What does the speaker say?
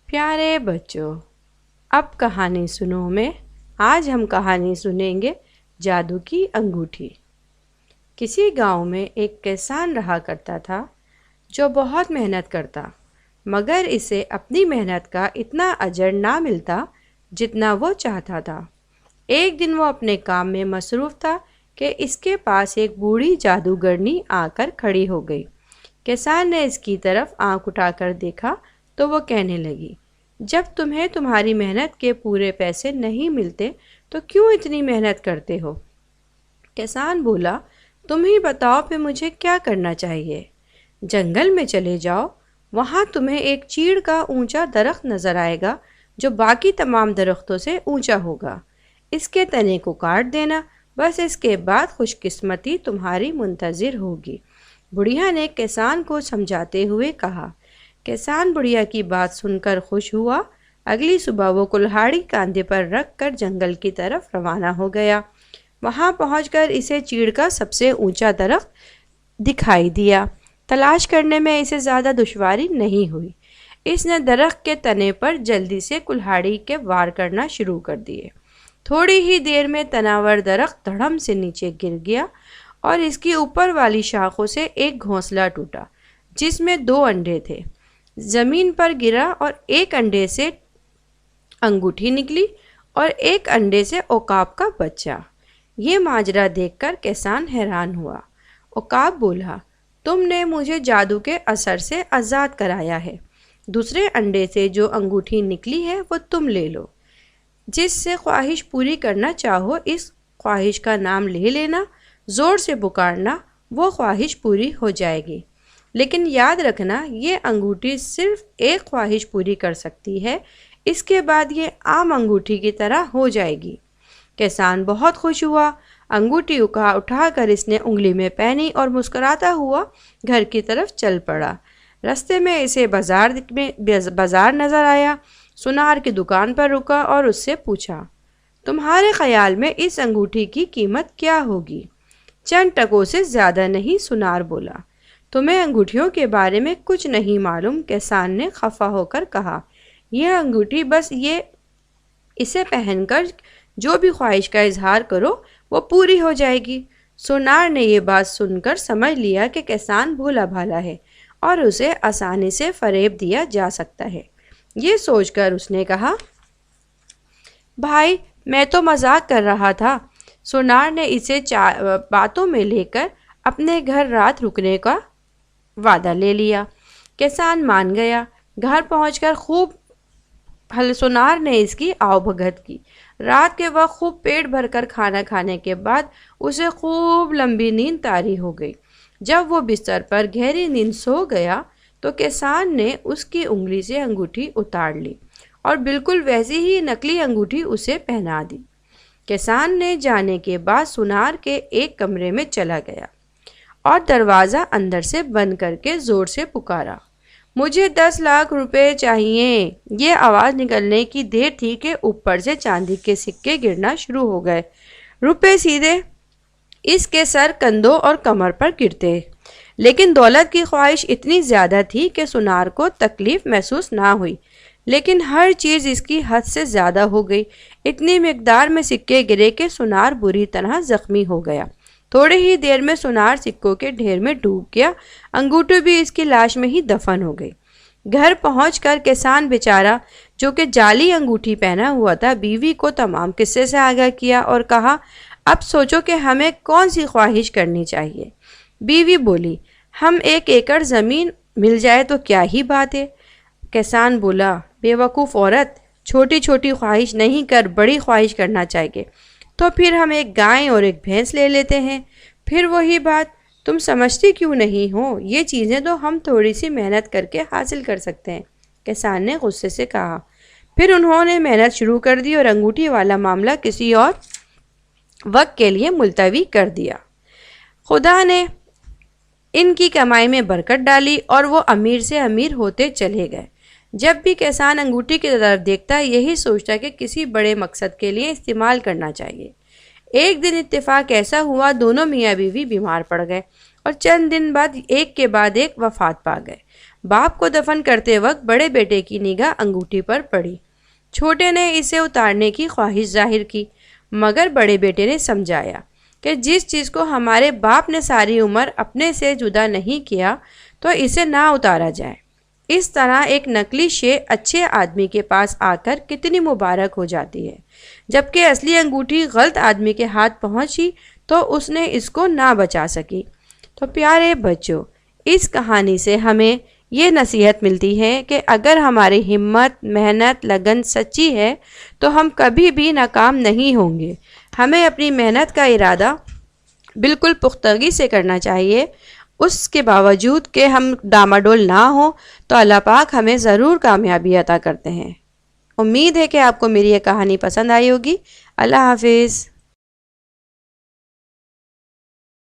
پیارے بچوں، اب کہانی سنو میں آج ہم کہانی سنیں گے جادو کی انگوٹھی۔ کسی گاؤں میں ایک کسان رہا کرتا تھا جو بہت محنت کرتا، مگر اسے اپنی محنت کا اتنا اجر نہ ملتا جتنا وہ چاہتا تھا۔ ایک دن وہ اپنے کام میں مصروف تھا کہ اس کے پاس ایک بوڑھی جادوگرنی آ کر کھڑی ہو گئی۔ کسان نے اس کی طرف آنکھ اٹھا کر دیکھا تو وہ کہنے لگی، جب تمہیں تمہاری محنت کے پورے پیسے نہیں ملتے تو کیوں اتنی محنت کرتے ہو؟ کسان بولا، تم ہی بتاؤ پھر مجھے کیا کرنا چاہیے؟ جنگل میں چلے جاؤ، وہاں تمہیں ایک چیڑ کا اونچا درخت نظر آئے گا جو باقی تمام درختوں سے اونچا ہوگا۔ اس کے تنے کو کاٹ دینا، بس اس کے بعد خوش قسمتی تمہاری منتظر ہوگی۔ بڑھیا نے کسان کو سمجھاتے ہوئے کہا۔ کسان بڑھیا کی بات سن کر خوش ہوا۔ اگلی صبح وہ کلہاڑی کاندھے پر رکھ کر جنگل کی طرف روانہ ہو گیا۔ وہاں پہنچ کر اسے چیڑ کا سب سے اونچا درخت دکھائی دیا۔ تلاش کرنے میں اسے زیادہ دشواری نہیں ہوئی۔ اس نے درخت کے تنے پر جلدی سے کلہاڑی کے وار کرنا شروع کر دیے۔ تھوڑی ہی دیر میں تناور درخت دھڑم سے نیچے گر گیا اور اس کی اوپر والی شاخوں سے ایک گھونسلہ ٹوٹا جس میں 2 انڈے تھے۔ زمین پر گرا اور ایک انڈے سے انگوٹھی نکلی اور ایک انڈے سے عقاب کا بچہ۔ یہ ماجرا دیکھ کر کسان حیران ہوا۔ عقاب بولا، تم نے مجھے جادو کے اثر سے آزاد کرایا ہے۔ دوسرے انڈے سے جو انگوٹھی نکلی ہے وہ تم لے لو۔ جس سے خواہش پوری کرنا چاہو اس خواہش کا نام لے لینا، زور سے پکارنا، وہ خواہش پوری ہو جائے گی۔ لیکن یاد رکھنا، یہ انگوٹھی صرف ایک خواہش پوری کر سکتی ہے، اس کے بعد یہ عام انگوٹھی کی طرح ہو جائے گی۔ کسان بہت خوش ہوا۔ انگوٹھی اٹھا کر اس نے انگلی میں پہنی اور مسکراتا ہوا گھر کی طرف چل پڑا۔ رستے میں اسے بازار نظر آیا۔ سونار کی دکان پر رکا اور اس سے پوچھا، تمہارے خیال میں اس انگوٹھی کی قیمت کیا ہوگی؟ چند ٹکوں سے زیادہ نہیں، سونار بولا۔ تمہیں انگوٹھیوں کے بارے میں کچھ نہیں معلوم، کسان نے خفا ہو کر کہا۔ یہ انگوٹھی بس اسے پہن کر جو بھی خواہش کا اظہار کرو وہ پوری ہو جائے گی۔ سونار نے یہ بات سن کر سمجھ لیا کہ کسان بھولا بھالا ہے اور اسے آسانی سے فریب دیا جا سکتا ہے۔ یہ سوچ کر اس نے کہا، بھائی میں تو مذاق کر رہا تھا۔ سونار نے اسے باتوں میں لے کر اپنے گھر رات رکنے کا وعدہ لے لیا۔ کسان مان گیا۔ گھر پہنچ کر خوب سونار نے اس کی آؤ بھگت کی۔ رات کے وقت خوب پیٹ بھر کر کھانا کھانے کے بعد اسے خوب لمبی نیند طاری ہو گئی۔ جب وہ بستر پر گہری نیند سو گیا تو کسان نے اس کی انگلی سے انگوٹھی اتار لی اور بالکل ویسی ہی نکلی انگوٹھی اسے پہنا دی۔ کسان نے جانے کے بعد سونار کے ایک کمرے میں چلا گیا اور دروازہ اندر سے بند کر کے زور سے پکارا، مجھے 10 لاکھ روپے چاہیے۔ یہ آواز نکلنے کی دیر تھی کہ اوپر سے چاندی کے سکے گرنا شروع ہو گئے۔ روپے سیدھے اس کے سر، کندھوں اور کمر پر گرتے۔ لیکن دولت کی خواہش اتنی زیادہ تھی کہ سونار کو تکلیف محسوس نہ ہوئی، لیکن ہر چیز اس کی حد سے زیادہ ہو گئی۔ اتنی مقدار میں سکے گرے کہ سونار بری طرح زخمی ہو گیا۔ تھوڑی ہی دیر میں سونار سکوں کے ڈھیر میں ڈوب گیا۔ انگوٹھی بھی اس کی لاش میں ہی دفن ہو گئی۔ گھر پہنچ کر کسان بیچارہ جو کہ جعلی انگوٹھی پہنا ہوا تھا، بیوی کو تمام قصے سے آگاہ کیا اور کہا، اب سوچو کہ ہمیں کون سی خواہش کرنی چاہیے۔ بیوی بولی، ہم 1 ایکڑ زمین مل جائے تو کیا ہی بات ہے۔ کسان بولا، بے وقوف عورت، چھوٹی چھوٹی خواہش نہیں کر بڑی خواہش کرنا چاہیے۔ تو پھر ہم ایک گائے اور ایک بھینس لے لیتے ہیں۔ پھر وہی بات، تم سمجھتی کیوں نہیں ہو؟ یہ چیزیں تو ہم تھوڑی سی محنت کر کے حاصل کر سکتے ہیں، کسان نے غصے سے کہا۔ پھر انہوں نے محنت شروع کر دی اور انگوٹھی والا معاملہ کسی اور وقت کے لیے ملتوی کر دیا۔ خدا نے ان کی کمائی میں برکت ڈالی اور وہ امیر سے امیر ہوتے چلے گئے۔ جب بھی کسان انگوٹھی کی طرف دیکھتا یہی سوچتا کہ کسی بڑے مقصد کے لیے استعمال کرنا چاہیے۔ ایک دن اتفاق ایسا ہوا، دونوں میاں بیوی بیمار پڑ گئے اور چند دن بعد ایک کے بعد ایک وفات پا گئے۔ باپ کو دفن کرتے وقت بڑے بیٹے کی نگاہ انگوٹھی پر پڑی۔ چھوٹے نے اسے اتارنے کی خواہش ظاہر کی، مگر بڑے بیٹے نے سمجھایا کہ جس چیز کو ہمارے باپ نے ساری عمر اپنے سے جدا نہیں کیا تو اسے نہ اتارا جائے۔ اس طرح ایک نقلی شے اچھے آدمی کے پاس آ کر کتنی مبارک ہو جاتی ہے، جبکہ اصلی انگوٹھی غلط آدمی کے ہاتھ پہنچی تو اس نے اس کو نہ بچا سکی۔ تو پیارے بچوں، اس کہانی سے ہمیں یہ نصیحت ملتی ہے کہ اگر ہماری ہمت، محنت، لگن سچی ہے تو ہم کبھی بھی ناکام نہیں ہوں گے۔ ہمیں اپنی محنت کا ارادہ بالکل پختگی سے کرنا چاہیے، اس کے باوجود کہ ہم ڈاماڈول نہ ہوں تو اللہ پاک ہمیں ضرور کامیابی عطا کرتے ہیں۔ امید ہے کہ آپ کو میری یہ کہانی پسند آئی ہوگی۔ اللہ حافظ۔